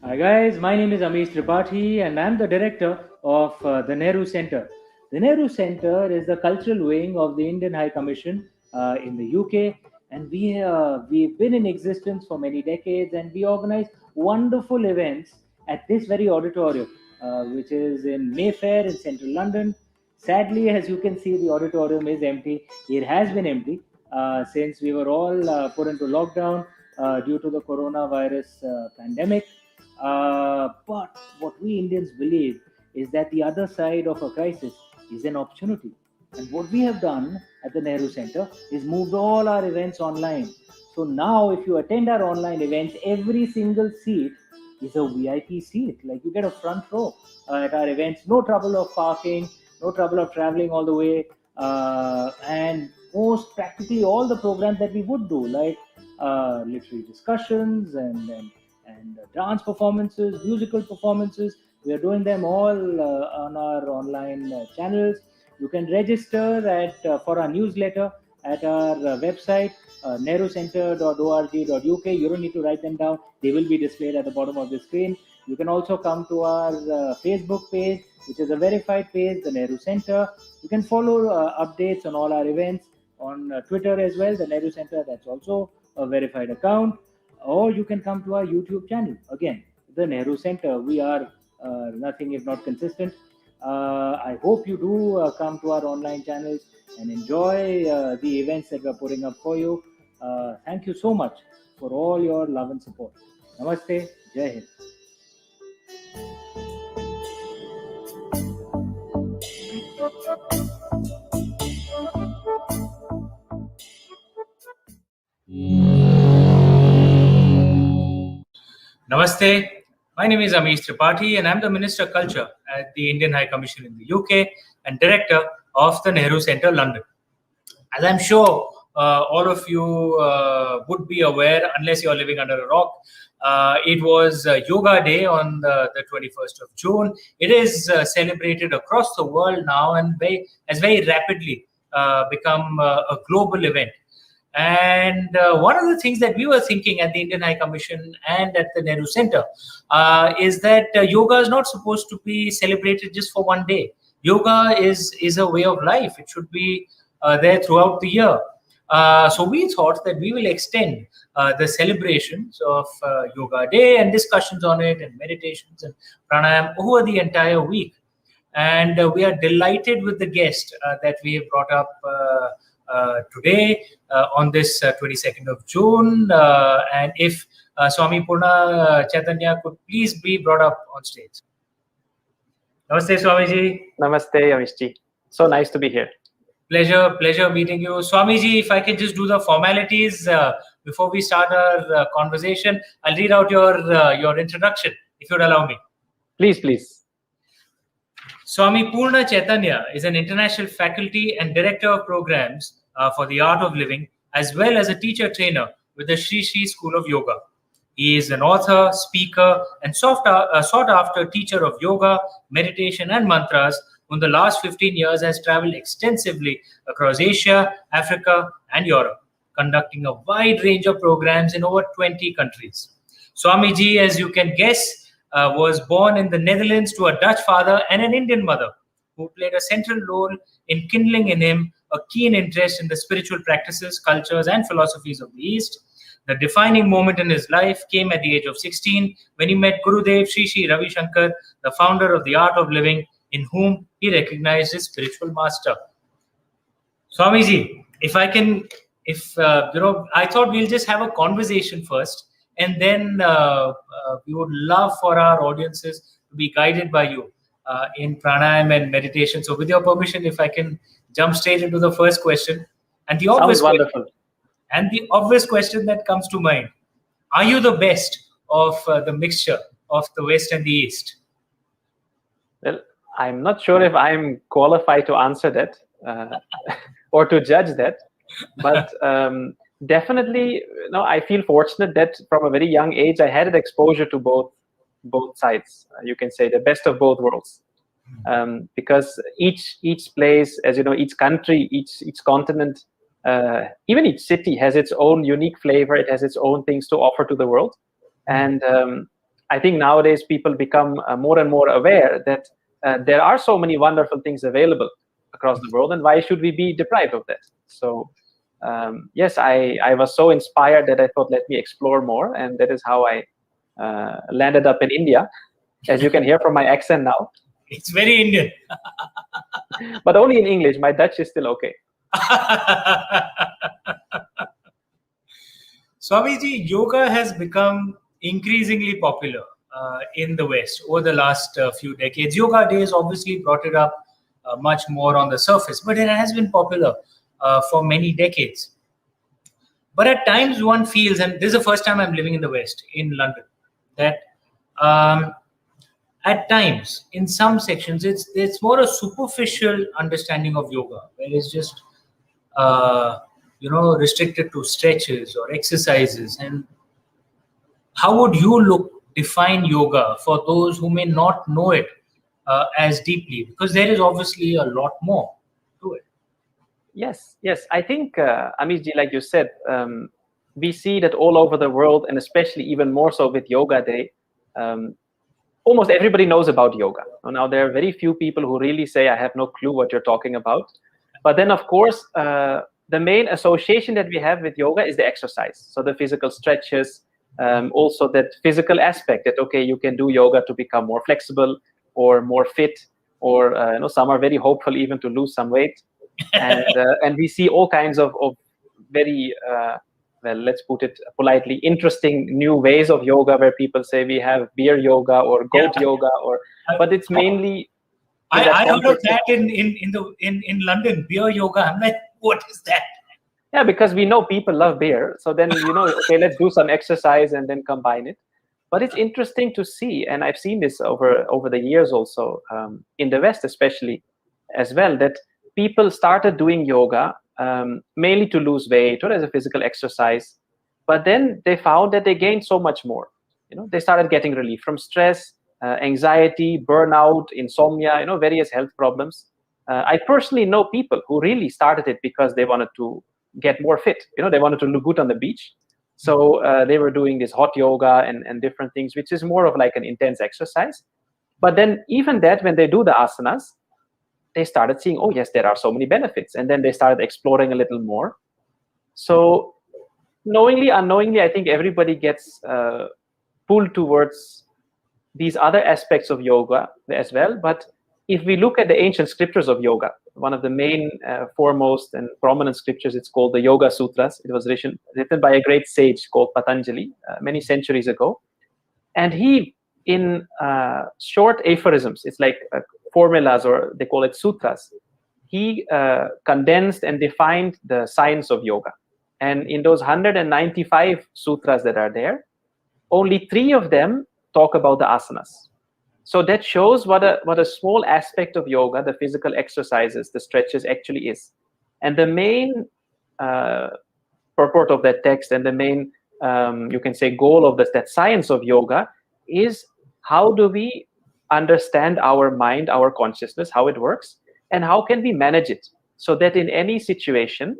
Hi guys, my name is Amish Tripathi and I'm the director of the Nehru Center. The Nehru Center is the cultural wing of the Indian High Commission in the UK, and we've been in existence for many decades, and we organize wonderful events at this very auditorium, which is in Mayfair in central London. Sadly, as you can see, the auditorium is empty. It has been empty since we were all put into lockdown due to the coronavirus pandemic. But what we Indians believe is that the other side of a crisis is an opportunity. And what we have done at the Nehru Center is moved all our events online. So now, if you attend our online events, every single seat is a VIP seat. Like you get a front row at our events. No trouble of parking, no trouble of traveling all the way. And most practically all the programs that we would do, like literary discussions and dance performances, musical performances. We are doing them all on our online channels. You can register for our newsletter at our website, nehrucenter.org.uk. You don't need to write them down. They will be displayed at the bottom of the screen. You can also come to our Facebook page, which is a verified page, the Nehru Center. You can follow updates on all our events on Twitter as well, the Nehru Center. That's also a verified account. Or you can come to our YouTube channel. Again, the Nehru Center. We are nothing if not consistent. I hope you do come to our online channels and enjoy the events that we're putting up for you. Thank you so much for all your love and support. Namaste. Jai Hind. Namaste. My name is Amish Tripathi and I'm the Minister of Culture at the Indian High Commission in the UK and Director of the Nehru Centre, London. As I'm sure all of you would be aware, unless you're living under a rock, it was Yoga Day on the 21st of June. It is celebrated across the world now and has very rapidly become a global event. And one of the things that we were thinking at the Indian High Commission and at the Nehru Center is that yoga is not supposed to be celebrated just for one day. Yoga is a way of life. It should be there throughout the year. So we thought that we will extend the celebrations of Yoga Day and discussions on it and meditations and pranayam over the entire week. And we are delighted with the guest that we have brought up today on this 22nd of June. And if Swami Purnachaitanya could please be brought up on stage. Namaste, Swamiji. Namaste, Amishji. So nice to be here. Pleasure meeting you. Swamiji, if I can just do the formalities before we start our conversation, I'll read out your introduction, if you'd allow me. Please. Swami Purnachaitanya is an international faculty and director of programs for the art of living, as well as a teacher trainer with the Sri Sri School of Yoga. He is an author, speaker, and sought after teacher of yoga, meditation, and mantras who in the last 15 years has traveled extensively across Asia, Africa, and Europe, conducting a wide range of programs in over 20 countries. Swamiji, as you can guess, was born in the Netherlands to a Dutch father and an Indian mother, who played a central role in kindling in him a keen interest in the spiritual practices, cultures, and philosophies of the East. The defining moment in his life came at the age of 16 when he met Gurudev Sri Sri Ravi Shankar, the founder of the art of living, in whom he recognized his spiritual master. Swamiji, I thought we'll just have a conversation first, and then we would love for our audiences to be guided by you in pranayam and meditation. So with your permission, if I can jump straight into the first question. And the obvious Sounds wonderful. And the obvious question that comes to mind. Are you the best of the mixture of the West and the East? Well, I'm not sure if I'm qualified to answer that or to judge that, but definitely, I feel fortunate that from a very young age I had an exposure to both sides. You can say the best of both worlds, because each place, as you know, each country, each continent, even each city has its own unique flavor. It has its own things to offer to the world, and I think nowadays people become more and more aware that there are so many wonderful things available across the world, and why should we be deprived of that? So yes, I was so inspired that I thought, let me explore more, and that is how I landed up in India, as you can hear from my accent now. It's very Indian. But only in English. My Dutch is still okay. Swamiji, yoga has become increasingly popular in the West over the last few decades. Yoga Days obviously brought it up much more on the surface, but it has been popular for many decades. But at times one feels, and this is the first time I'm living in the West, in London, that at times, in some sections, it's more a superficial understanding of yoga, where it's just restricted to stretches or exercises. And how would you define yoga for those who may not know it as deeply? Because there is obviously a lot more to it. Yes. I think, Amishji, like you said, we see that all over the world, and especially even more so with Yoga Day, almost everybody knows about yoga. Now, there are very few people who really say, I have no clue what you're talking about. But then, of course, the main association that we have with yoga is the exercise. So the physical stretches, also that physical aspect that, okay, you can do yoga to become more flexible or more fit, or some are very hopeful even to lose some weight. And we see all kinds of very well, let's put it politely, interesting new ways of yoga, where people say we have beer yoga or goat yoga, but it's mainly. I heard of that in London, beer yoga. I'm like, what is that? Yeah, because we know people love beer, so then okay, let's do some exercise and then combine it. But it's interesting to see, and I've seen this over the years also, in the West especially, as well, that people started doing yoga mainly to lose weight or as a physical exercise, but then they found that they gained so much more. They started getting relief from stress, anxiety, burnout, insomnia, various health problems. I personally know people who really started it because they wanted to get more fit. They wanted to look good on the beach, so they were doing this hot yoga and different things, which is more of like an intense exercise. But then even that, when they do the asanas, they started seeing, oh yes, there are so many benefits, and then they started exploring a little more. So knowingly, unknowingly, I think everybody gets pulled towards these other aspects of yoga as well. But if we look at the ancient scriptures of yoga, one of the main foremost and prominent scriptures, it's called the Yoga Sutras. It was written by a great sage called Patanjali many centuries ago, and he, in short aphorisms, it's like formulas, or they call it sutras, he condensed and defined the science of yoga. And in those 195 sutras that are there, only 3 of them talk about the asanas. So that shows what a small aspect of yoga, the physical exercises, the stretches, actually is. And the main purport of that text, and the main, you can say, goal of that science of yoga, is how do we understand our mind, our consciousness, how it works, and how can we manage it, so that in any situation,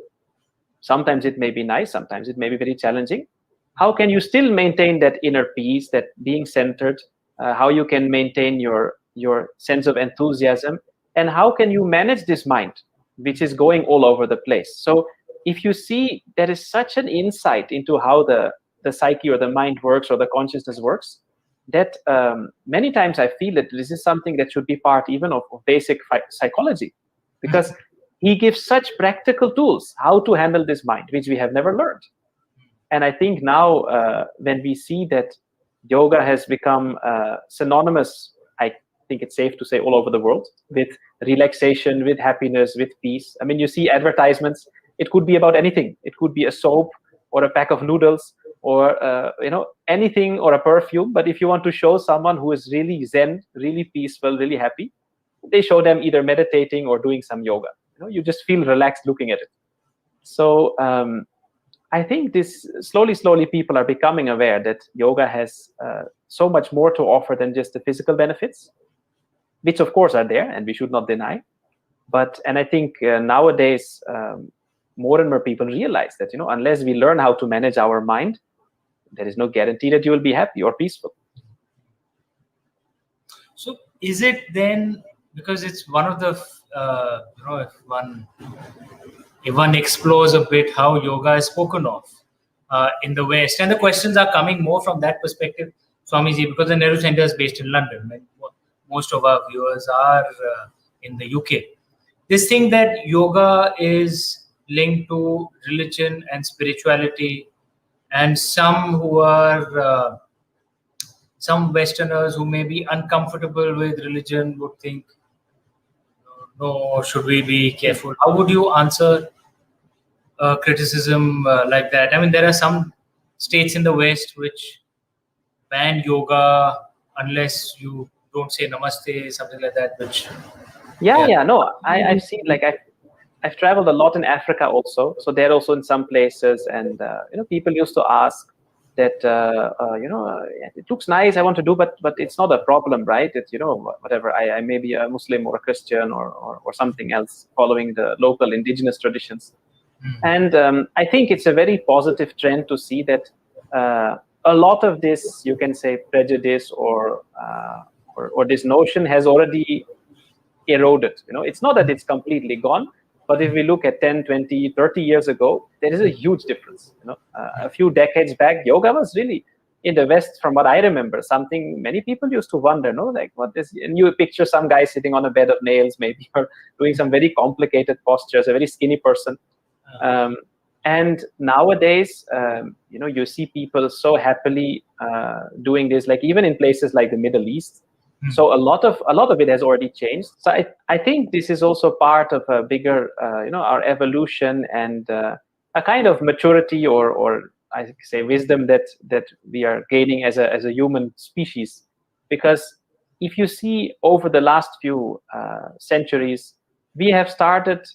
sometimes it may be nice, sometimes it may be very challenging, how can you still maintain that inner peace, that being centered, how you can maintain your sense of enthusiasm, and how can you manage this mind, which is going all over the place. So if you see, there is such an insight into how the psyche or the mind works, or the consciousness works, that many times I feel that this is something that should be part even of basic psychology, because he gives such practical tools how to handle this mind, which we have never learned. And I think now when we see that yoga has become synonymous, I think it's safe to say, all over the world, with relaxation, with happiness, with peace. I mean, you see advertisements, it could be about anything. It could be a soap or a pack of noodles, or anything, or a perfume. But if you want to show someone who is really zen, really peaceful, really happy, they show them either meditating or doing some yoga. You just feel relaxed looking at it. So I think this slowly people are becoming aware that yoga has so much more to offer than just the physical benefits, which of course are there and we should not deny. And I think nowadays more and more people realize that unless we learn how to manage our mind, there is no guarantee that you will be happy or peaceful. So is it then, because it's one of the if one explores a bit how yoga is spoken of in the West, and the questions are coming more from that perspective, Swamiji, because the Nehru Center is based in London, and most of our viewers are in the UK. This thing that yoga is linked to religion and spirituality, and some who are some Westerners who may be uncomfortable with religion would think, no, should we be careful? How would you answer criticism like that? I mean, there are some states in the West which ban yoga unless you don't say namaste, something like that. Which no, I've seen, like, I've traveled a lot in Africa also. So there also in some places, and people used to ask that it looks nice, I want to do, but it's not a problem, right? It's whatever, I may be a Muslim or a Christian or something else, following the local indigenous traditions. And I think it's a very positive trend to see that a lot of this, you can say, prejudice or this notion has already eroded. It's not that it's completely gone, but if we look at 10, 20, 30 years ago, there is a huge difference. A few decades back, yoga was really, in the West, from what I remember, something many people used to wonder, like, what is, and you picture some guy sitting on a bed of nails, maybe, or doing some very complicated postures, a very skinny person. And nowadays, you see people so happily doing this, like even in places like the Middle East. So a lot of it has already changed. So I think this is also part of a bigger, our evolution and a kind of maturity or I say wisdom that we are gaining as a human species. Because if you see over the last few centuries, we have started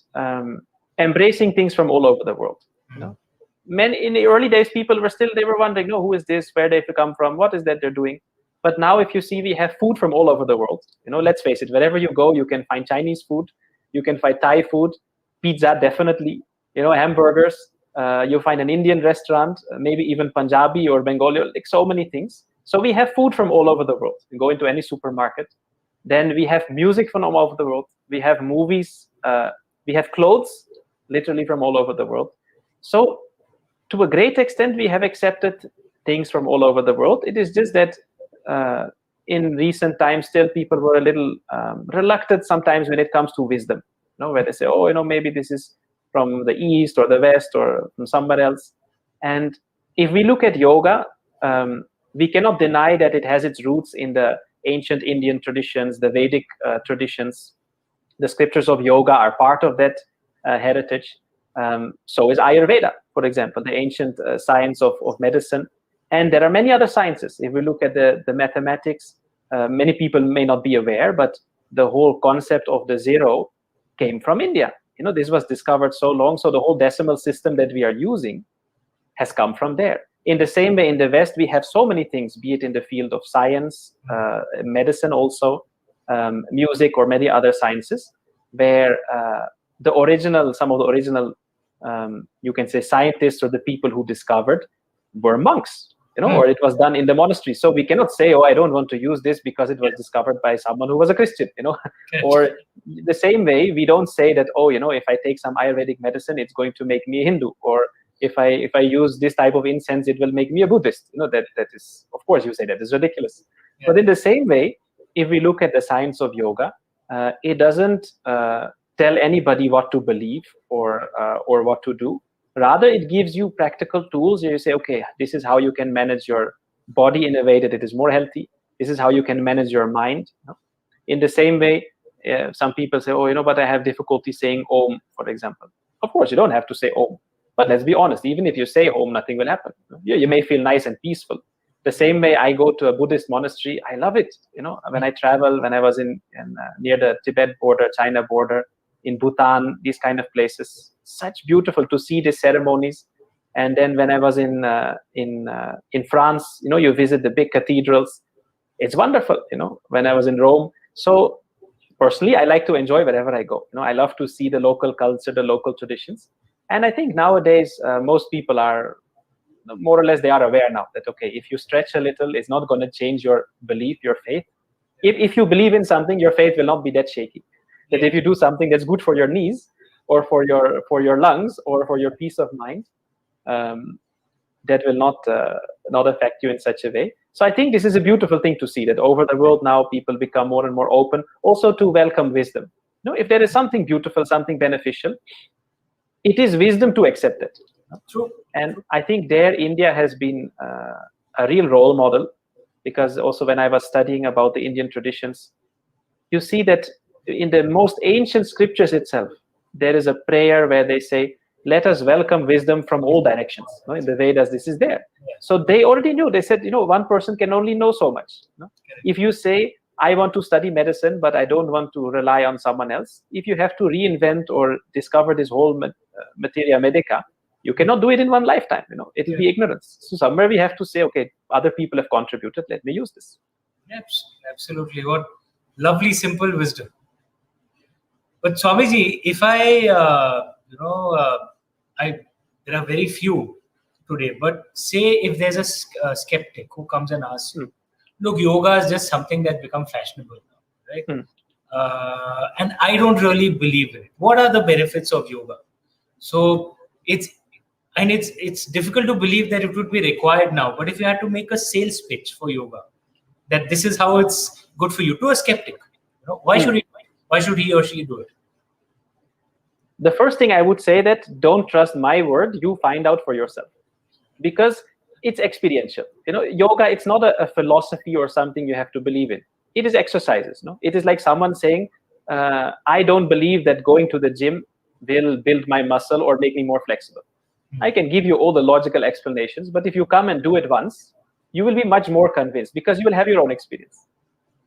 embracing things from all over the world. In the early days, people were wondering, who is this? Where they come from? What is that they're doing? But now, if you see, we have food from all over the world. Let's face it, wherever you go, you can find Chinese food, you can find Thai food, pizza, definitely, hamburgers. You'll find an Indian restaurant, maybe even Punjabi or Bengali, like so many things. So we have food from all over the world. You go into any supermarket. Then we have music from all over the world. We have movies. We have clothes, literally from all over the world. So to a great extent, we have accepted things from all over the world. It is just that in recent times, still people were a little reluctant sometimes when it comes to wisdom, where they say, maybe this is from the East or the West or from somewhere else. And if we look at yoga, we cannot deny that it has its roots in the ancient Indian traditions, the Vedic traditions. The scriptures of yoga are part of that heritage. So is Ayurveda, for example, the ancient science of medicine. And there are many other sciences. If we look at the mathematics, many people may not be aware, but the whole concept of the zero came from India. This was discovered so long. So the whole decimal system that we are using has come from there. In the same way, in the West, we have so many things, be it in the field of science, medicine also, music, or many other sciences, where some of the original, you can say, scientists or the people who discovered were monks. Or it was done in the monastery. So we cannot say, I don't want to use this because it was discovered by someone who was a Christian, Or the same way, we don't say that, if I take some Ayurvedic medicine, it's going to make me a Hindu. Or if I use this type of incense, it will make me a Buddhist. That is, of course, you say that is ridiculous. Yeah. But in the same way, if we look at the science of yoga, it doesn't tell anybody what to believe or what to do. Rather, it gives you practical tools. You say, okay, this is how you can manage your body in a way that it is more healthy. This is how you can manage your mind. In the same way, some people say, but I have difficulty saying Om, for example. Of course, you don't have to say Om. But let's be honest, even if you stay home, nothing will happen. You may feel nice and peaceful. The same way I go to a Buddhist monastery, I love it. When I travel, when I was in near the Tibet border, China border, in Bhutan, these kind of places, such beautiful to see these ceremonies. And then when I was in France, you visit the big cathedrals. It's wonderful. When I was in Rome. So personally, I like to enjoy wherever I go. I love to see the local culture, the local traditions. And I think nowadays, most people are more or less, they are aware now that, okay, if you stretch a little, it's not going to change your belief, your faith. If you believe in something, your faith will not be that shaky. That if you do something that's good for your knees or for your lungs or for your peace of mind, that will not affect you in such a way. So I think this is a beautiful thing to see, that over the world now people become more and more open also to welcome wisdom. If there is something beautiful, something beneficial, it is wisdom to accept it. True. And I think there India has been a real role model, because also when I was studying about the Indian traditions, you see that in the most ancient scriptures itself, there is a prayer where they say, let us welcome wisdom from all directions. In the Vedas, this is there. So they already knew. They said, one person can only know so much. If you say, I want to study medicine, but I don't want to rely on someone else, if you have to reinvent or discover this whole materia medica, you cannot do it in one lifetime. It will be ignorance. So somewhere we have to say, okay, other people have contributed, let me use this. Absolutely. What lovely, simple wisdom. But Swamiji, if there are very few today, but say if there's a skeptic who comes and asks you, look, yoga is just something that become fashionable now, right? And I don't really believe in it. What are the benefits of yoga? So it's difficult to believe that it would be required now. But if you had to make a sales pitch for yoga, that this is how it's good for you, to a skeptic, why should he or she do it? The first thing I would say, that don't trust my word, you find out for yourself, because it's experiential. Yoga, it's not a philosophy or something you have to believe in. It is exercises. It is like someone saying, I don't believe that going to the gym will build my muscle or make me more flexible. I can give you all the logical explanations, but if you come and do it once, you will be much more convinced, because you will have your own experience.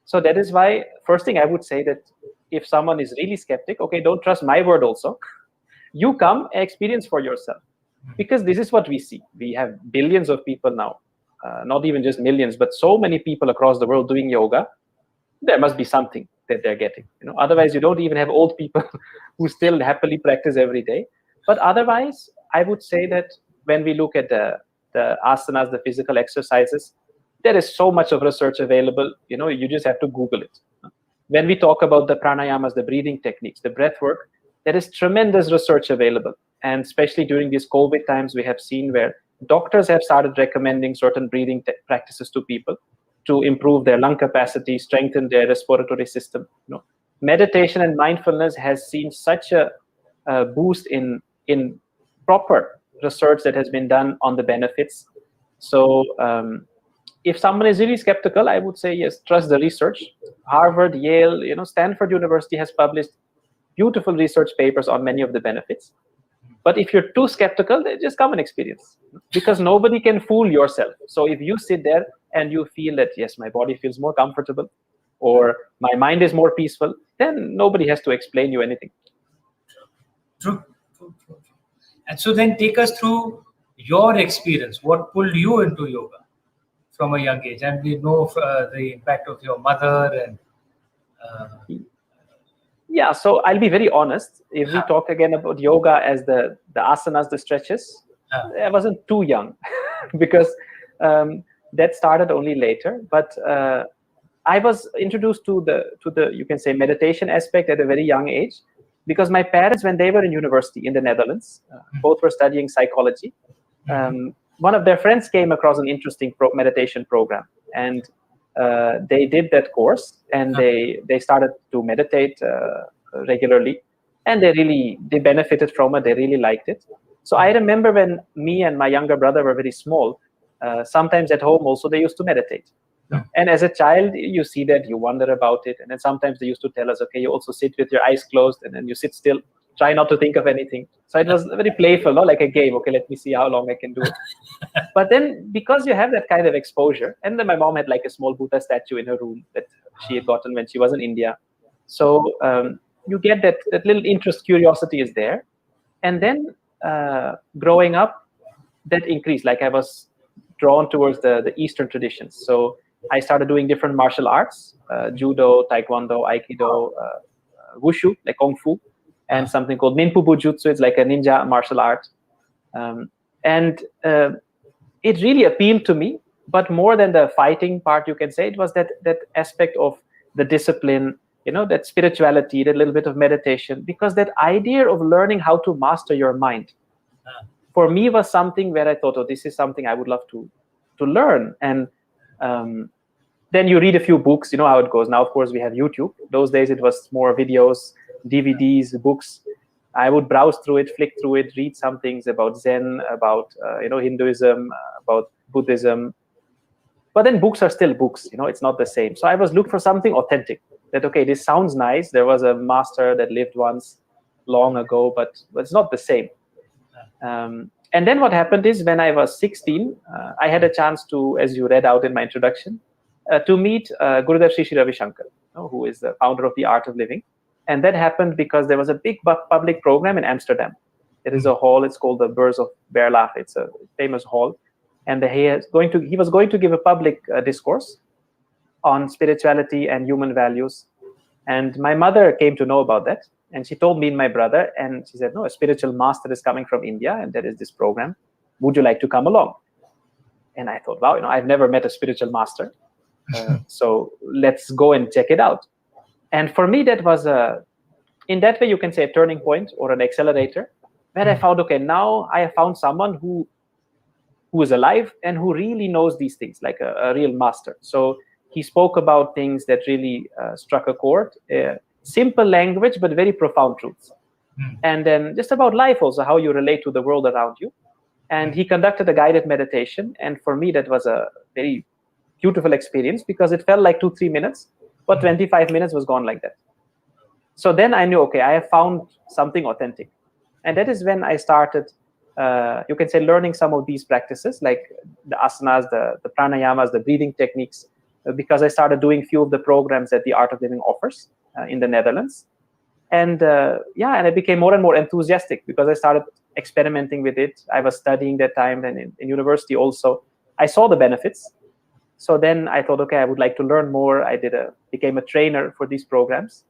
So that is why, first thing I would say, that if someone is really skeptic, okay, don't trust my word also. You come and experience for yourself, because this is what we see. We have billions of people now, not even just millions, but so many people across the world doing yoga. There must be something that they're getting. Otherwise, you don't even have old people who still happily practice every day. But otherwise, I would say that when we look at the asanas, the physical exercises, there is so much of research available. You just have to Google it. When we talk about the pranayamas, the breathing techniques, the breath work, there is tremendous research available. And especially during these COVID times, we have seen where doctors have started recommending certain breathing practices to people to improve their lung capacity, strengthen their respiratory system. Meditation and mindfulness has seen such a boost in proper research that has been done on the benefits. So if someone is really skeptical, I would say, yes, trust the research. Harvard, Yale, Stanford University has published beautiful research papers on many of the benefits. But if you're too skeptical, then just come and experience, because nobody can fool yourself. So if you sit there and you feel that, yes, my body feels more comfortable or my mind is more peaceful, then nobody has to explain you anything. True. And so then take us through your experience. What pulled you into yoga from a young age? And we know the impact of your mother and yeah, so I'll be very honest. If we talk again about yoga as the asanas, the stretches, I wasn't too young because that started only later. But I was introduced to the you can say meditation aspect at a very young age, because my parents, when they were in university in the Netherlands, both were studying psychology. One of their friends came across an interesting meditation program, and they did that course, and they started to meditate regularly, and they benefited from it. They really liked it. So I remember when me and my younger brother were very small, sometimes at home also they used to meditate. And as a child, you see that, you wonder about it, and then sometimes they used to tell us, okay, you also sit with your eyes closed, and then you sit still. try not to think of anything. So it was very playful, no? Like a game. Okay, let me see how long I can do it. But then because you have that kind of exposure, and then my mom had like a small Buddha statue in her room that she had gotten when she was in India. So you get that little interest, curiosity is there. And then growing up, that increased. Like I was drawn towards the Eastern traditions. So I started doing different martial arts, judo, taekwondo, aikido, wushu, like kung fu, and something called ninpu bujutsu. It's like a ninja martial art. And it really appealed to me, but more than the fighting part, you can say, it was that aspect of the discipline, that spirituality, that little bit of meditation, because that idea of learning how to master your mind, for me was something where I thought, oh, this is something I would love to learn. And then you read a few books, you know how it goes. Now, of course, we have YouTube. Those days, it was more videos, DVDs, books. I would browse through it, flick through it, read some things about Zen, about Hinduism, about Buddhism. But then books are still books. It's not the same. So I was looking for something authentic. That okay, this sounds nice. There was a master that lived once long ago, but it's not the same. And then what happened is when I was 16, I had a chance to, as you read out in my introduction, to meet Gurudev Sri Sri Ravi Shankar, who is the founder of the Art of Living. And that happened because there was a big public program in Amsterdam. There is a hall, it's called the Beurs of Berlage. It's a famous hall. And he was going to give a public discourse on spirituality and human values. And my mother came to know about that. And she told me and my brother, and she said, no, a spiritual master is coming from India, and there is this program. Would you like to come along? And I thought, wow, I've never met a spiritual master. So let's go and check it out. And for me, that was in that way, you can say a turning point or an accelerator, where I found, okay, now I have found someone who is alive and who really knows these things, like a real master. So he spoke about things that really struck a chord, simple language, but very profound truths. And then just about life also, how you relate to the world around you. And he conducted a guided meditation. And for me, that was a very beautiful experience because it felt like 2-3 minutes, but 25 minutes was gone like that. So then I knew, okay, I have found something authentic. And that is when I started, you can say, learning some of these practices, like the asanas, the pranayamas, the breathing techniques, because I started doing few of the programs that the Art of Living offers in the Netherlands. And and I became more and more enthusiastic because I started experimenting with it. I was studying that time, and in university also. I saw the benefits. So then I thought, okay, I would like to learn more. I became a trainer for these programs.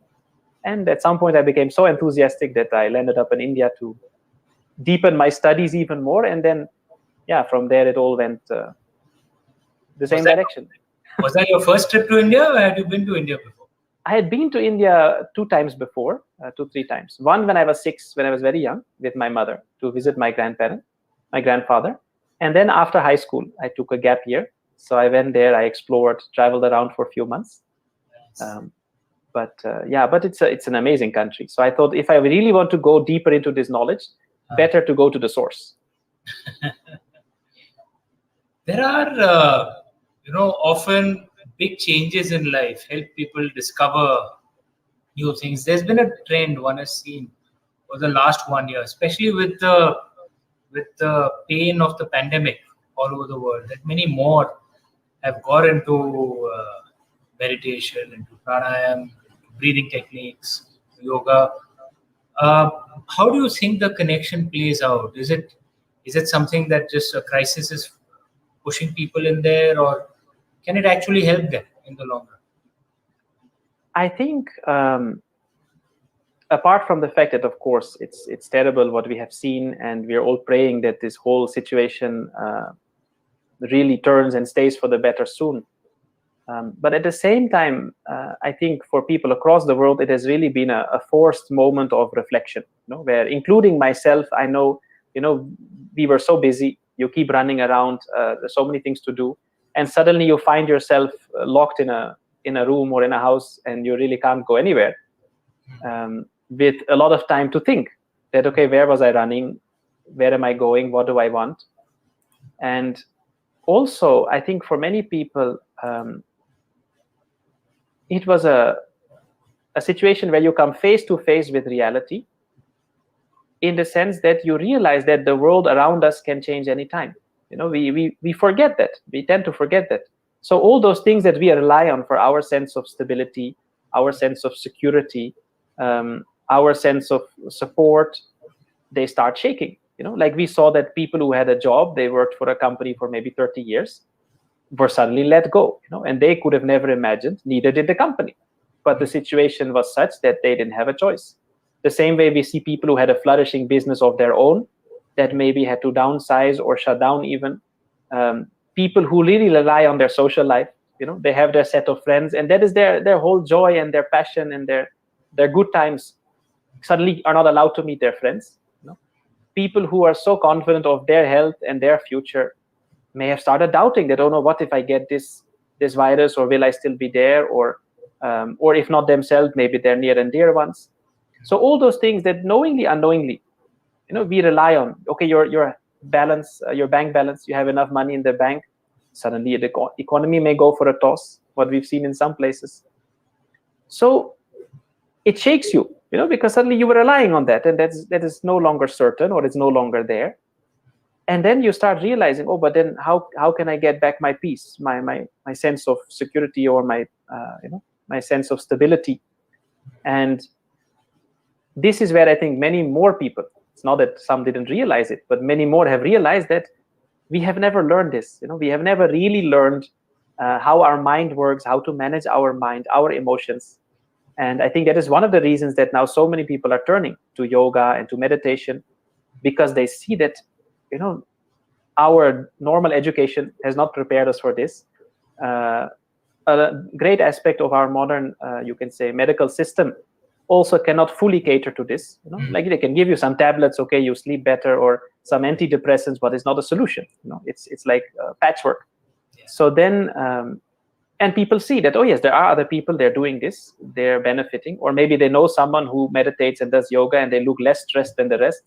And at some point, I became so enthusiastic that I landed up in India to deepen my studies even more. And then, from there, it all went the same direction. Was that your first trip to India, or had you been to India before? I had been to India 2 times before, 2-3 times. One when I was 6, when I was very young, with my mother to visit my grandfather. And then after high school, I took a gap year. So I went there, I explored, traveled around for a few months. But it's an amazing country. So I thought if I really want to go deeper into this knowledge, better to go to the source. There are, often big changes in life help people discover new things. There's been a trend one has seen for the last 1 year, especially with the pain of the pandemic all over the world, that many more have got into meditation, into pranayama, breathing techniques, yoga. How do you think the connection plays out? Is it something that just a crisis is pushing people in there, or can it actually help them in the long run? I think apart from the fact that, of course, it's terrible what we have seen, and we are all praying that this whole situation really turns and stays for the better soon. But at the same time, I think for people across the world, it has really been a forced moment of reflection, where, including myself, I know, we were so busy. You keep running around. There's so many things to do, and suddenly you find yourself locked in a room or in a house, and you really can't go anywhere. With a lot of time to think that, okay, where was I running? Where am I going? What do I want? And also, I think for many people, it was a situation where you come face to face with reality, in the sense that you realize that the world around us can change anytime. We forget that. We tend to forget that. So all those things that we rely on for our sense of stability, our sense of security, our sense of support, they start shaking. Like we saw that people who had a job, they worked for a company for maybe 30 years, were suddenly let go, and they could have never imagined, neither did the company. But the situation was such that they didn't have a choice. The same way we see people who had a flourishing business of their own that maybe had to downsize or shut down even. People who really rely on their social life, they have their set of friends, and that is their whole joy and their passion and their good times, suddenly are not allowed to meet their friends. People who are so confident of their health and their future may have started doubting that, oh no, what if I get this virus, or will I still be there, or if not themselves, maybe their near and dear ones. So all those things that knowingly, unknowingly, we rely on. Okay, your balance, your bank balance, you have enough money in the bank. Suddenly the economy may go for a toss, what we've seen in some places. So it shakes you, because suddenly you were relying on that, and that is no longer certain, or it's no longer there. And then you start realizing, oh, but then how can I get back my peace, my sense of security, or my sense of stability? And this is where I think many more people, it's not that some didn't realize it, but many more have realized that we have never learned this. We have never really learned how our mind works, how to manage our mind, our emotions. And I think that is one of the reasons that now so many people are turning to yoga and to meditation, because they see that, our normal education has not prepared us for this. A great aspect of our modern, you can say, medical system also cannot fully cater to this. Like they can give you some tablets, okay, you sleep better, or some antidepressants, but it's not a solution. It's like patchwork. Yeah. So then, and people see that, oh yes, there are other people, they're doing this, they're benefiting, or maybe they know someone who meditates and does yoga and they look less stressed than the rest.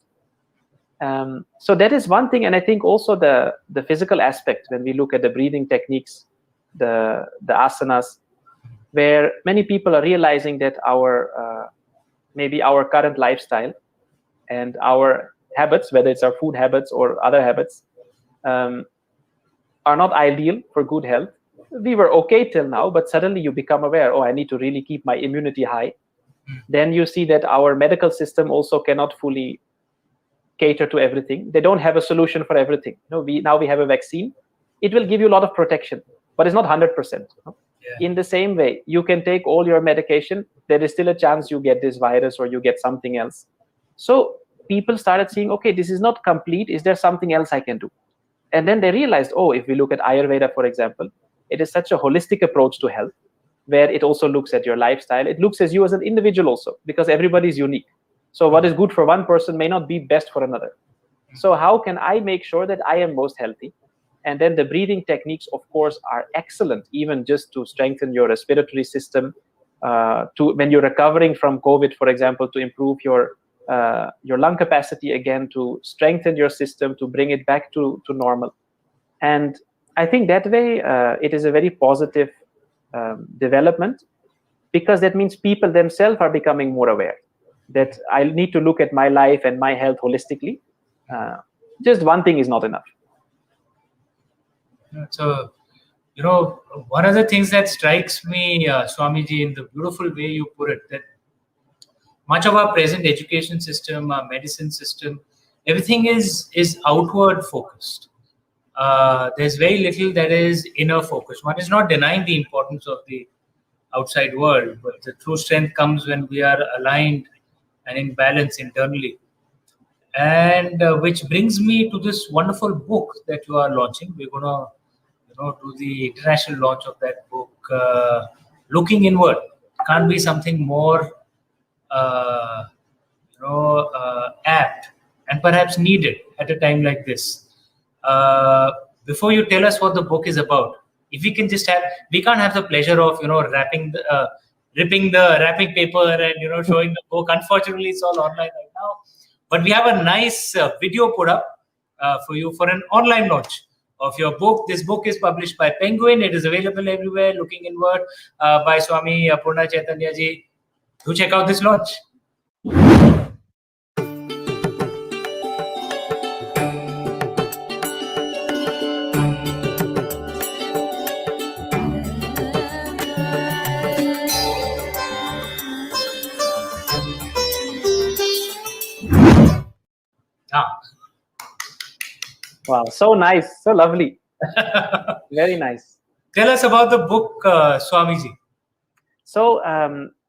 So that is one thing. And I think also the physical aspect, when we look at the breathing techniques, the asanas, where many people are realizing that maybe our current lifestyle and our habits, whether it's our food habits or other habits, are not ideal for good health. We were okay till now, but suddenly you become aware, oh, I need to really keep my immunity high. Then you see that our medical system also cannot fully cater to everything. They don't have a solution for everything. Now we have a vaccine. It will give you a lot of protection, but it's not 100%. Yeah. In the same way, you can take all your medication, there is still a chance you get this virus or you get something else. So people started seeing, okay, this is not complete. Is there something else I can do? And then they realized, oh, if we look at Ayurveda, for example, it is such a holistic approach to health, where it also looks at your lifestyle. It looks at you as an individual also, because everybody is unique. So what is good for one person may not be best for another. So how can I make sure that I am most healthy? And then the breathing techniques, of course, are excellent, even just to strengthen your respiratory system, when you're recovering from COVID, for example, to improve your lung capacity again, to strengthen your system, to bring it back to normal. And I think that way it is a very positive development, because that means people themselves are becoming more aware that I need to look at my life and my health holistically. Just one thing is not enough. So, one of the things that strikes me, Swamiji, in the beautiful way you put it, that much of our present education system, our medicine system, everything is outward focused. There's very little that is inner focus. One is not denying the importance of the outside world, but the true strength comes when we are aligned and in balance internally. And which brings me to this wonderful book that you are launching. We're going to do the international launch of that book, Looking Inward. Can't be something more apt and perhaps needed at a time like this. Before you tell us what the book is about, if we can just we can't have the pleasure of ripping the wrapping paper and showing the book. Unfortunately, it's all online right now, but we have a nice video put up for you for an online launch of your book. This book is published by Penguin. It is available everywhere. Looking Inward by Swami Purnachaitanya ji. Do check out this launch. Wow, so nice, so lovely. Very nice. Tell us about the book, Swamiji. So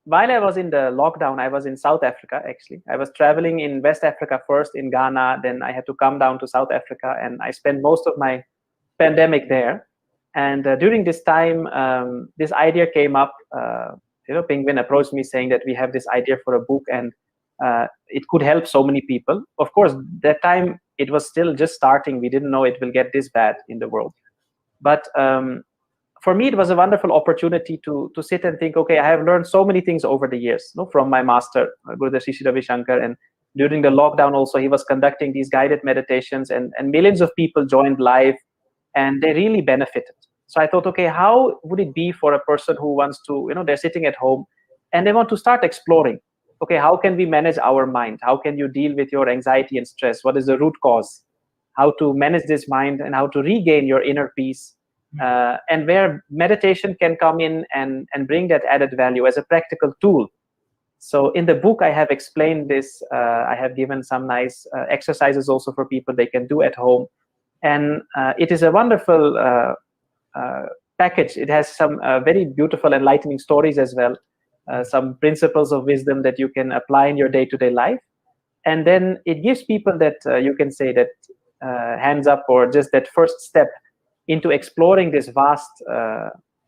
while I was in the lockdown, I was in South Africa, actually. I was traveling in West Africa first, in Ghana. Then I had to come down to South Africa, and I spent most of my pandemic there. And during this time, this idea came up. Penguin approached me saying that we have this idea for a book, and it could help so many people. Of course, that time it was still just starting. We didn't know it will get this bad in the world. But for me, it was a wonderful opportunity to sit and think, okay, I have learned so many things over the years, from my master, Gurudev Sri Sri Ravi Shankar. And during the lockdown also, he was conducting these guided meditations, and millions of people joined live, and they really benefited. So I thought, okay, how would it be for a person who wants to, they're sitting at home and they want to start exploring, okay, how can we manage our mind? How can you deal with your anxiety and stress? What is the root cause? How to manage this mind and how to regain your inner peace? And where meditation can come in and bring that added value as a practical tool. So in the book, I have explained this. I have given some nice exercises also for people they can do at home. And it is a wonderful package. It has some very beautiful, enlightening stories as well. Some principles of wisdom that you can apply in your day-to-day life. And then it gives people that you can say that hands up, or just that first step into exploring this vast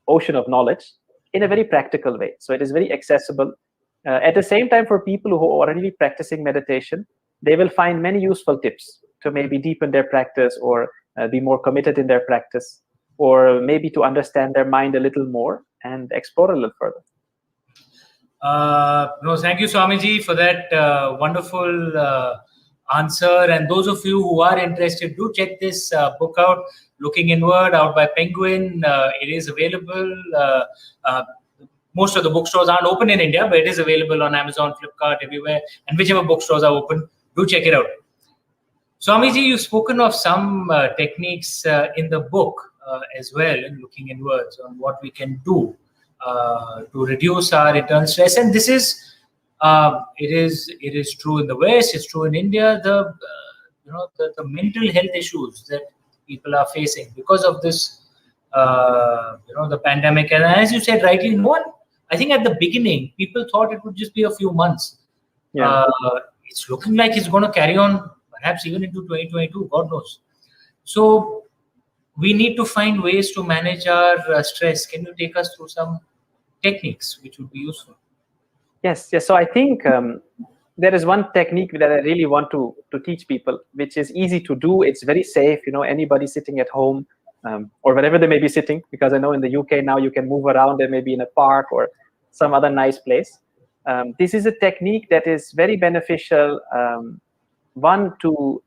ocean of knowledge in a very practical way. So it is very accessible. At the same time, for people who are already practicing meditation, they will find many useful tips to maybe deepen their practice, or be more committed in their practice, or maybe to understand their mind a little more and explore a little further. No, thank you, Swamiji, for that wonderful answer. And those of you who are interested, do check this book out, Looking Inward, out by Penguin. It is available. Most of the bookstores aren't open in India, but it is available on Amazon, Flipkart, everywhere. And whichever bookstores are open, do check it out. Swamiji, you've spoken of some techniques in the book as well, in Looking Inwards, on what we can do to reduce our internal stress. And this is it is true in the West, it's true in India. The mental health issues that people are facing because of this the pandemic. And as you said rightly, I think at the beginning people thought it would just be a few months. It's looking like it's going to carry on perhaps even into 2022, God knows. So we need to find ways to manage our stress. Can you take us through some techniques which would be useful? Yes. So I think there is one technique that I really want to teach people, which is easy to do. It's very safe. Anybody sitting at home or wherever they may be sitting, because I know in the UK now you can move around. They may be in a park or some other nice place. This is a technique that is very beneficial. One, to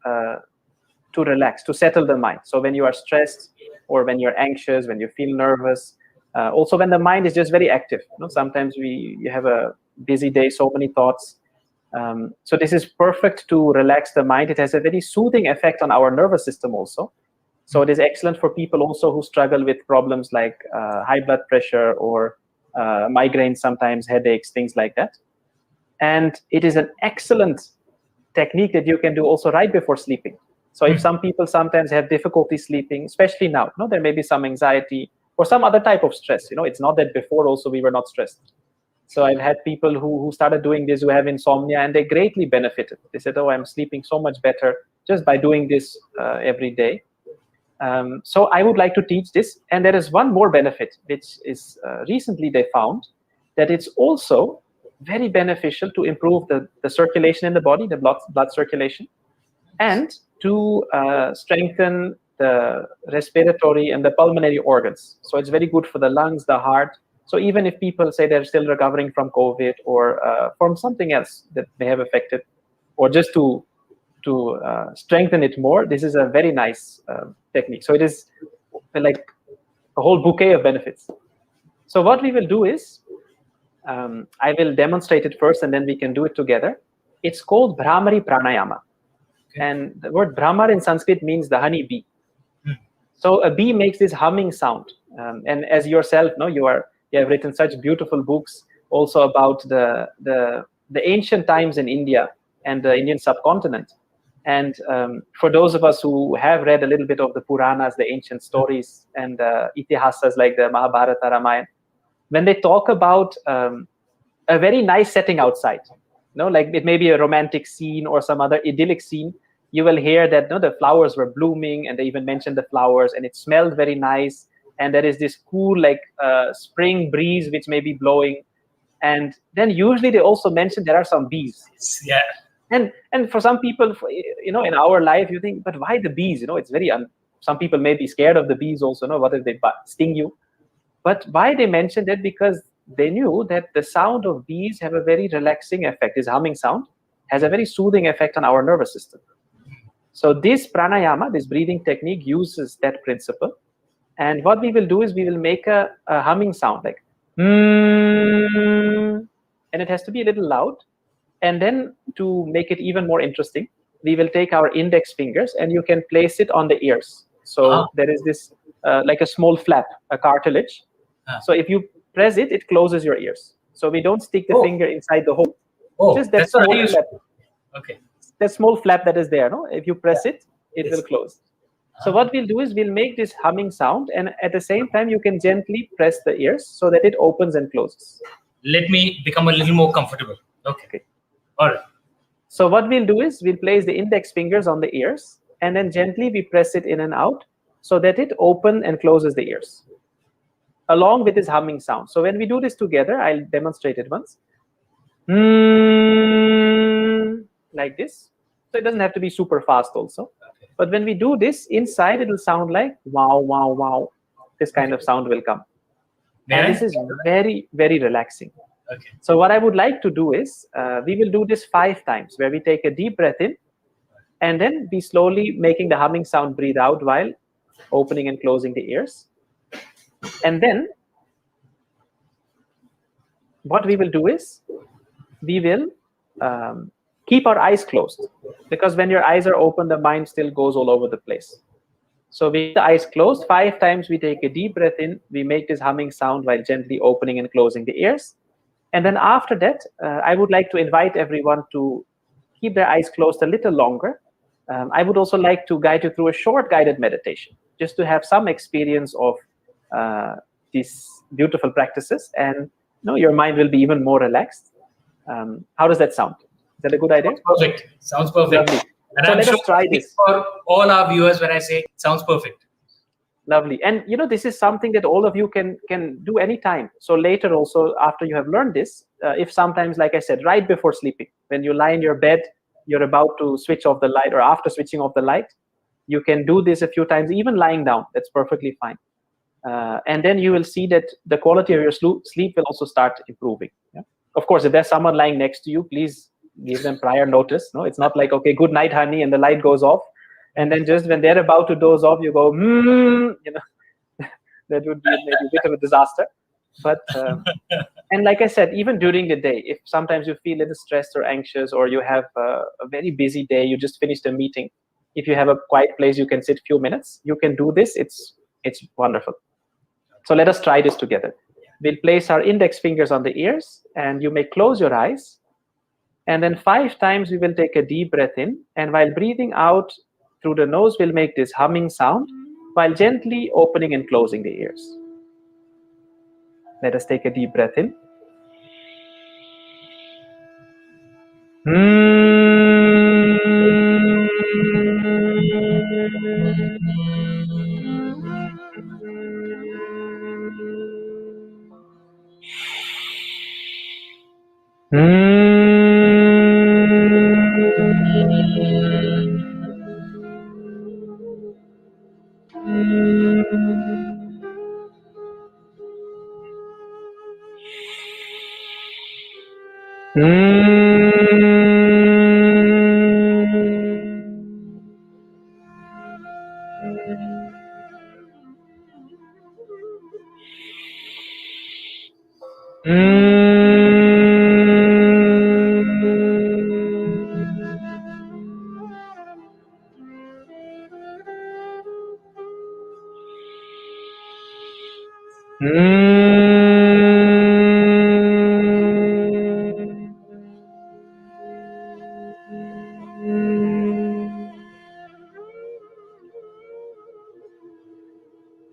relax, to settle the mind. So when you are stressed, or when you're anxious, when you feel nervous, also when the mind is just very active. Sometimes you have a busy day, so many thoughts. So this is perfect to relax the mind. It has a very soothing effect on our nervous system also. So it is excellent for people also who struggle with problems like high blood pressure, or migraines, sometimes headaches, things like that. And it is an excellent technique that you can do also right before sleeping. So if some people sometimes have difficulty sleeping, especially now, there may be some anxiety or some other type of stress. It's not that before also we were not stressed. So I've had people who started doing this, who have insomnia, and they greatly benefited. They said, oh, I'm sleeping so much better just by doing this every day. So I would like to teach this. And there is one more benefit, which is recently they found that it's also very beneficial to improve the circulation in the body, the blood circulation, and to strengthen the respiratory and the pulmonary organs. So it's very good for the lungs, the heart. So even if people say they're still recovering from COVID, or from something else that may have affected, or just to strengthen it more, this is a very nice technique. So it is like a whole bouquet of benefits. So what we will do is, I will demonstrate it first, and then we can do it together. It's called Brahmari Pranayama. And the word Brahmar in Sanskrit means the honey bee. So a bee makes this humming sound. And as yourself, you have written such beautiful books also about the ancient times in India and the Indian subcontinent. And for those of us who have read a little bit of the Puranas, the ancient stories, and itihasas like the Mahabharata, Ramayana, when they talk about a very nice setting outside, like it may be a romantic scene or some other idyllic scene, you will hear that the flowers were blooming, and they even mentioned the flowers, and it smelled very nice, and there is this cool spring breeze which may be blowing. And then usually they also mention there are some bees. Yeah. And for some people, in our life, you think, but why the bees? It's very some people may be scared of the bees also. What if they sting you? But why they mentioned it? Because they knew that the sound of bees have a very relaxing effect. This humming sound has a very soothing effect on our nervous system. So this pranayama, this breathing technique, uses that principle. And what we will do is we will make a humming sound like, and it has to be a little loud. And then to make it even more interesting, we will take our index fingers and you can place it on the ears. So there is this like a small flap, a cartilage. So if you press it, it closes your ears. So we don't stick the finger inside the hole. Just that small flap. Okay. That small flap that is there. If you press it, it will close. So what we'll do is we'll make this humming sound, and at the same time you can gently press the ears so that it opens and closes. Let me become a little more comfortable. Okay. All right. So what we'll do is we'll place the index fingers on the ears, and then gently we press it in and out so that it opens and closes the ears, along with this humming sound. So when we do this together, I'll demonstrate it once. Like this. So it doesn't have to be super fast also. But when we do this, inside it will sound like wow, wow, wow. This kind of sound will come. And this is very, very relaxing. Okay. So what I would like to do is, we will do this 5 times, where we take a deep breath in, and then be slowly making the humming sound breathe out while opening and closing the ears. And then what we will do is, we will keep our eyes closed, because when your eyes are open, the mind still goes all over the place. So with the eyes closed, 5 times we take a deep breath in, we make this humming sound while gently opening and closing the ears. And then after that, I would like to invite everyone to keep their eyes closed a little longer. I would also like to guide you through a short guided meditation, just to have some experience of these beautiful practices, and your mind will be even more relaxed. How does that sound? Is that a good idea? Perfect. Sounds perfect. Lovely. And So I'm let sure us try this. for all our viewers when I say sounds perfect. Lovely. And this is something that all of you can do anytime. So later also, after you have learned this, if sometimes, like I said, right before sleeping, when you lie in your bed, you're about to switch off the light, or after switching off the light, you can do this a few times, even lying down. That's perfectly fine. And then you will see that the quality of your sleep will also start improving. Yeah? Of course, if there's someone lying next to you, please give them prior notice. No, it's not like, okay, good night, honey, and the light goes off. And then just when they're about to doze off, you go, that would be maybe a bit of a disaster. But, and like I said, even during the day, if sometimes you feel a little stressed or anxious, or you have a very busy day, you just finished a meeting, if you have a quiet place, you can sit a few minutes, you can do this. It's wonderful. So let us try this together. We'll place our index fingers on the ears, and you may close your eyes. And then 5 times we will take a deep breath in, and while breathing out through the nose, we'll make this humming sound while gently opening and closing the ears. Let us take a deep breath in.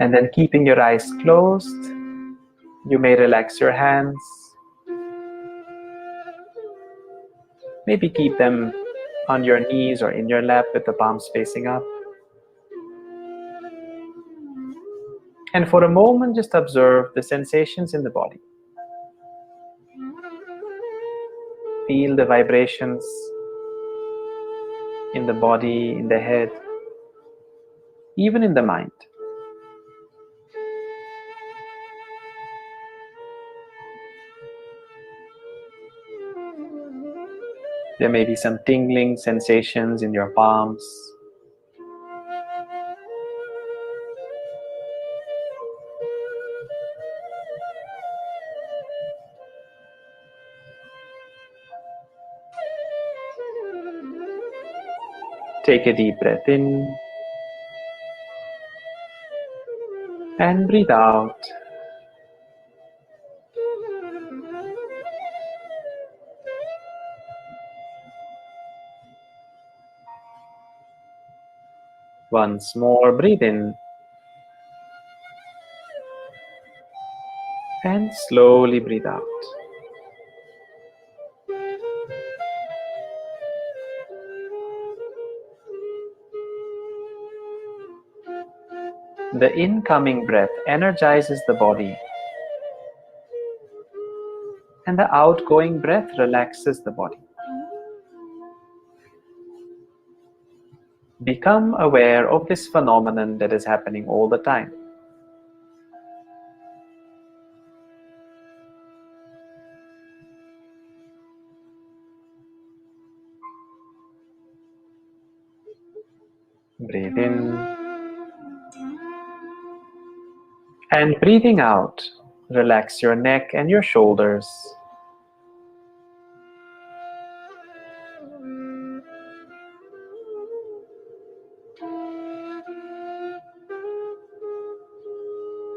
And then keeping your eyes closed, you may relax your hands. Maybe keep them on your knees or in your lap with the palms facing up. And for a moment, just observe the sensations in the body. Feel the vibrations in the body, in the head, even in the mind. There may be some tingling sensations in your palms. Take a deep breath in and breathe out. Once more, breathe in and slowly breathe out. The incoming breath energizes the body, and the outgoing breath relaxes the body. Become aware of this phenomenon that is happening all the time. Breathe in and breathing out, relax your neck and your shoulders.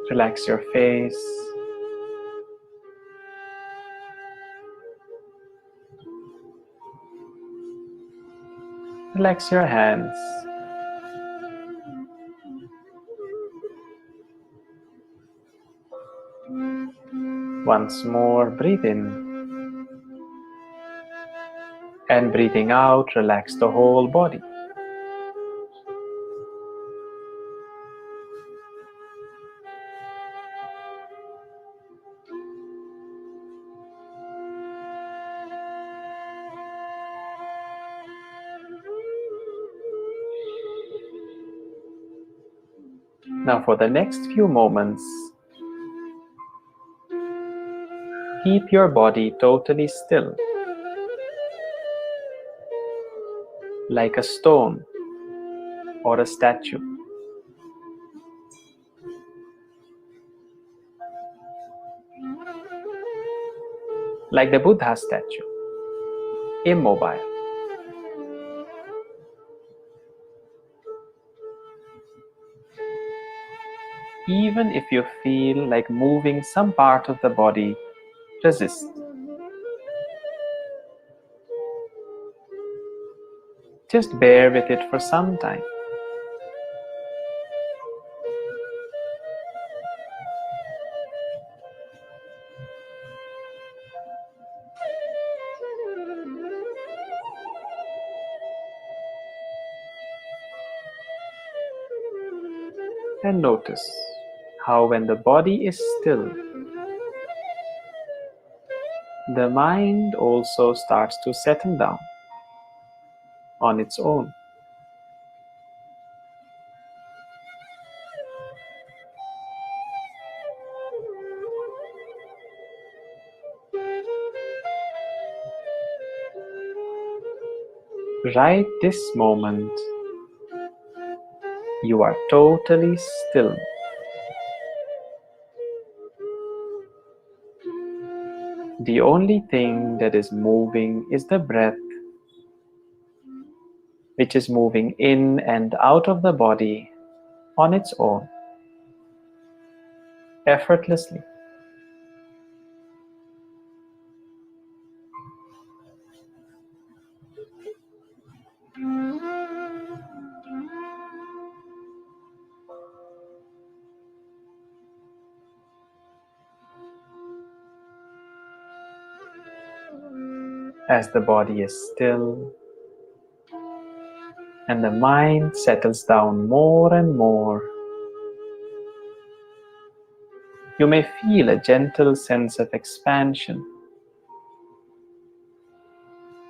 Relax your face. Relax your hands. Once more, breathe in. And breathing out, relax the whole body. Now for the next few moments, keep your body totally still, like a stone or a statue. Like the Buddha statue, immobile. Even if you feel like moving some part of the body, resist. Just bear with it for some time. And notice how when the body is still, the mind also starts to settle down on its own. Right this moment, you are totally still. The only thing that is moving is the breath, which is moving in and out of the body on its own, effortlessly. as the body is still and the mind settles down more and more, you may feel a gentle sense of expansion,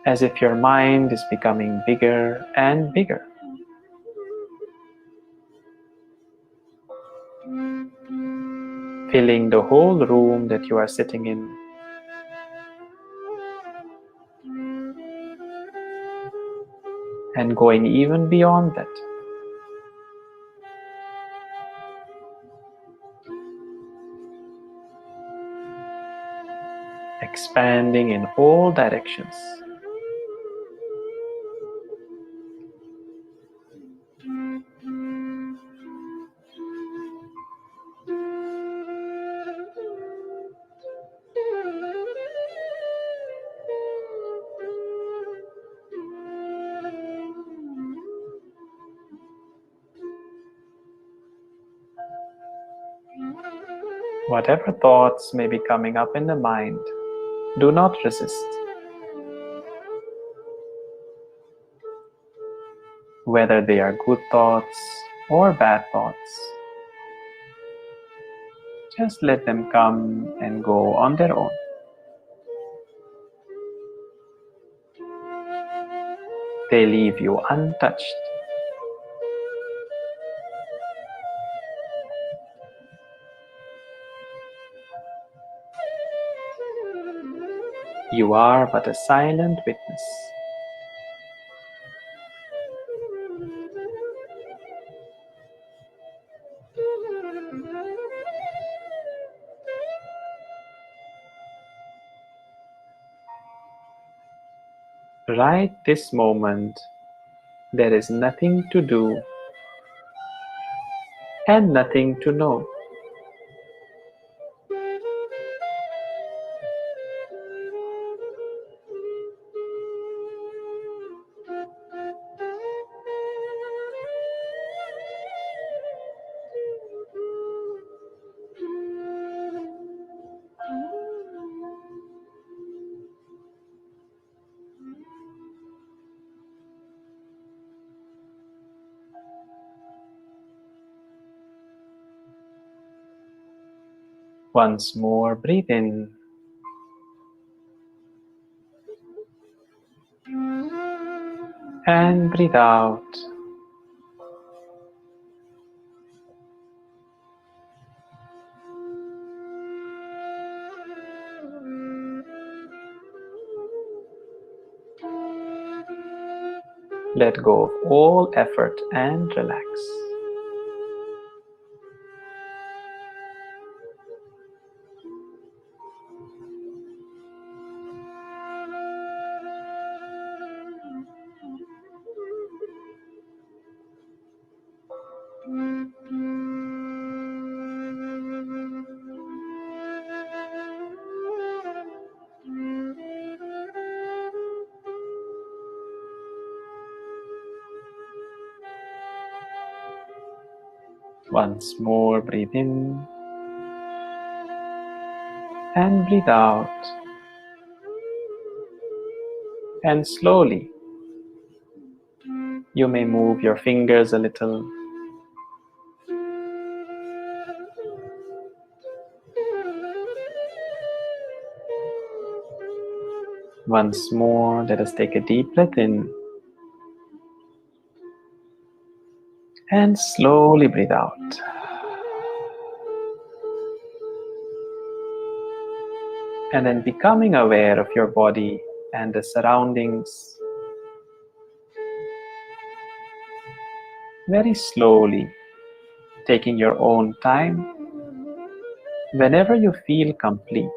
as if your mind is becoming bigger and bigger. Filling the whole room that you are sitting in. And going even beyond that. Expanding in all directions. Whatever thoughts may be coming up in the mind, do not resist. Whether they are good thoughts or bad thoughts, just let them come and go on their own. They leave you untouched. You are but a silent witness. Right this moment, there is nothing to do and nothing to know. Once more, breathe in. And breathe out. Let go of all effort and relax. Once more, breathe in and breathe out. And slowly, you may move your fingers a little. Once more, let us take a deep breath in and slowly breathe out. And then becoming aware of your body and the surroundings, very slowly, taking your own time. Whenever you feel complete,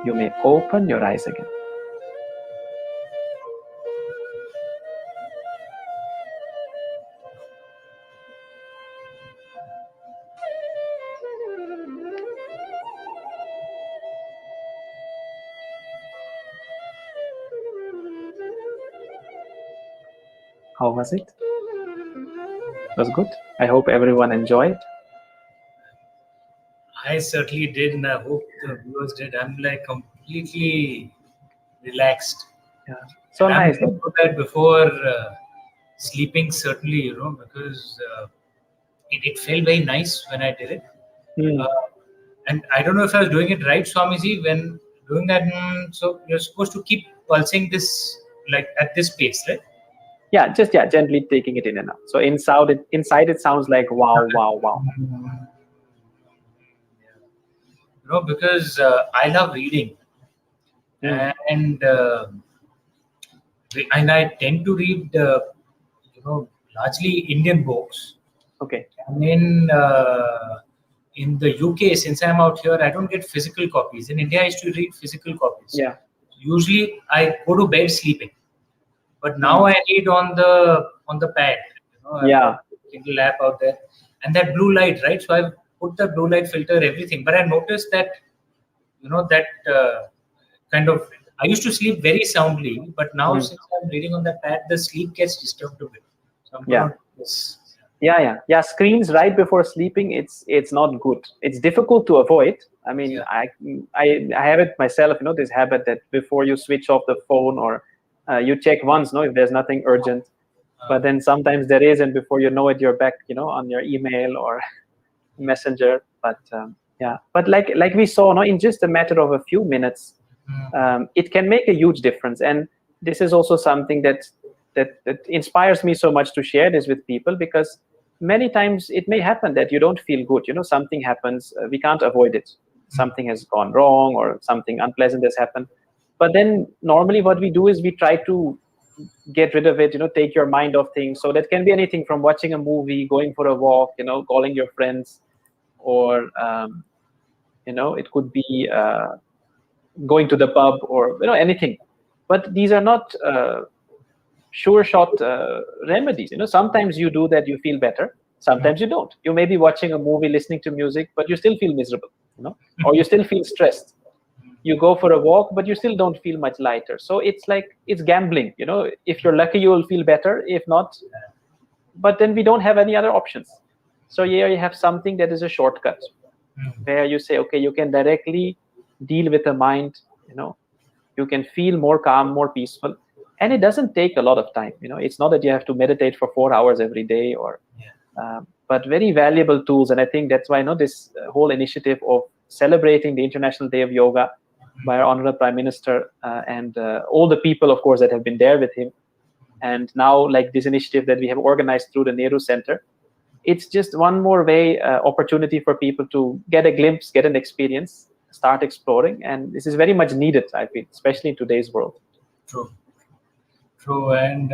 you may open your eyes again. How was it? It was good. I hope everyone enjoyed. I certainly did, and I hope the viewers did. I'm like completely relaxed. Yeah. So And nice. I'm going to do that before sleeping, certainly, because it felt very nice when I did it. Hmm. And I don't know if I was doing it right, Swamiji, when doing that. So you're supposed to keep pulsing this like at this pace, right? Yeah, just gently taking it in and out. So inside it sounds like wow, wow, wow. Because I love reading, Hmm. and I tend to read, largely Indian books. Okay. And in the UK, since I'm out here, I don't get physical copies. In India, I used to read physical copies. Yeah. Usually, I go to bed sleeping, but now I read on the pad. I've Yeah. got a Kindle app out there, and that blue light, right? So I've put the blue light filter, everything. But I noticed that that kind of. I used to sleep very soundly, but now Hmm. since I'm reading on the pad, the sleep gets disturbed a bit. So I'm Yeah. going to do this. Yeah. Screens right before sleeping, it's not good. It's difficult to avoid. I mean, Yeah. I have it myself. This habit that before you switch off the phone or you check once, if there's nothing urgent. But then sometimes there is, and before you know it, you're back, on your email or messenger. But but like we saw, in just a matter of a few minutes, it can make a huge difference. And this is also something that inspires me so much to share this with people, because many times it may happen that you don't feel good. Something happens, we can't avoid it. Something has gone wrong or something unpleasant has happened. But then normally what we do is we try to get rid of it, take your mind off things. So that can be anything from watching a movie, going for a walk, calling your friends, or it could be going to the pub, or anything. But these are not sure shot remedies. Sometimes you do that, you feel better. Sometimes you don't. You may be watching a movie, listening to music, but you still feel miserable, or you still feel stressed. You go for a walk, but you still don't feel much lighter. So it's like it's gambling. If you're lucky, you will feel better. If not, but then we don't have any other options. So here you have something that is a shortcut, where you say, okay, you can directly deal with the mind. You can feel more calm, more peaceful, and it doesn't take a lot of time. It's not that you have to meditate for 4 hours every day, or but very valuable tools. And I think that's why this whole initiative of celebrating the International Day of Yoga by our honorable Prime Minister, and all the people, of course, that have been there with him, and now like this initiative that we have organized through the Nehru Center, it's just one more way, opportunity for people to get a glimpse, get an experience, start exploring. And this is very much needed, I feel, especially in today's world. True. And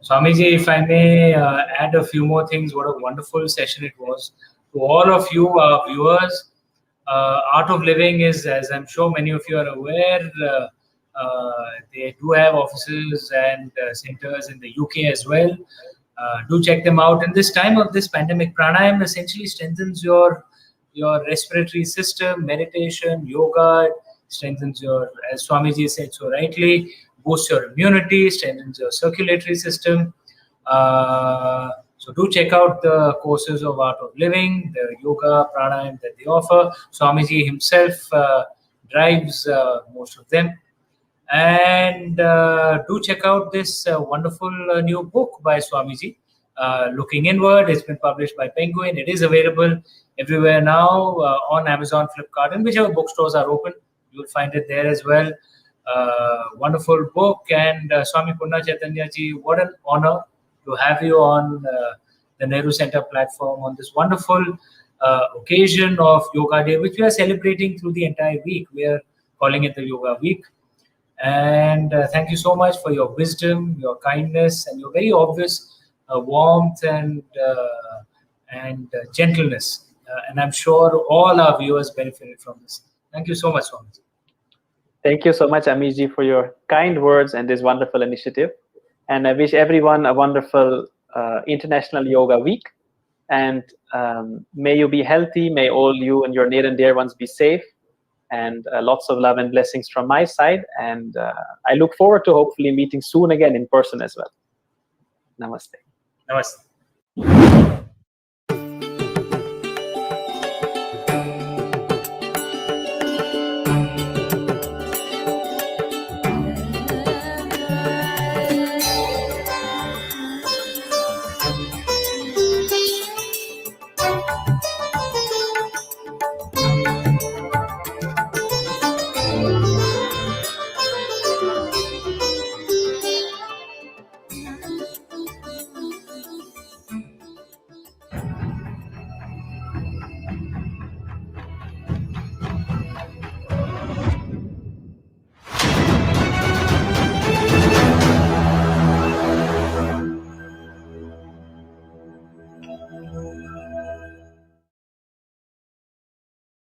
Swamiji, if I may add a few more things, what a wonderful session it was. To all of you, our viewers, Art of Living is, as I'm sure many of you are aware, they do have offices and centers in the UK as well. Do check them out. In this time of this pandemic, pranayama essentially strengthens your respiratory system. Meditation, yoga strengthens your, as Swamiji said so rightly, boosts your immunity, strengthens your circulatory system. So do check out the courses of Art of Living, the yoga, pranayama that they offer. Swamiji himself drives most of them. And do check out this wonderful new book by Swamiji, Looking Inward. It's been published by Penguin. It is available everywhere now on Amazon, Flipkart, and whichever bookstores are open, you'll find it there as well. Wonderful book. And Swami Purnachaitanya ji, what an honor to have you on the Nehru Center platform on this wonderful occasion of Yoga Day, which we are celebrating through the entire week. We are calling it the Yoga Week. And thank you so much for your wisdom, your kindness, and your very obvious warmth and gentleness. And I'm sure all our viewers benefited from this. Thank you so much, Swami. Thank you so much, Amishji, for your kind words and this wonderful initiative. And I wish everyone a wonderful International Yoga Week. And may you be healthy. May all you and your near and dear ones be safe. And lots of love and blessings from my side. And I look forward to hopefully meeting soon again in person as well. Namaste. Namaste.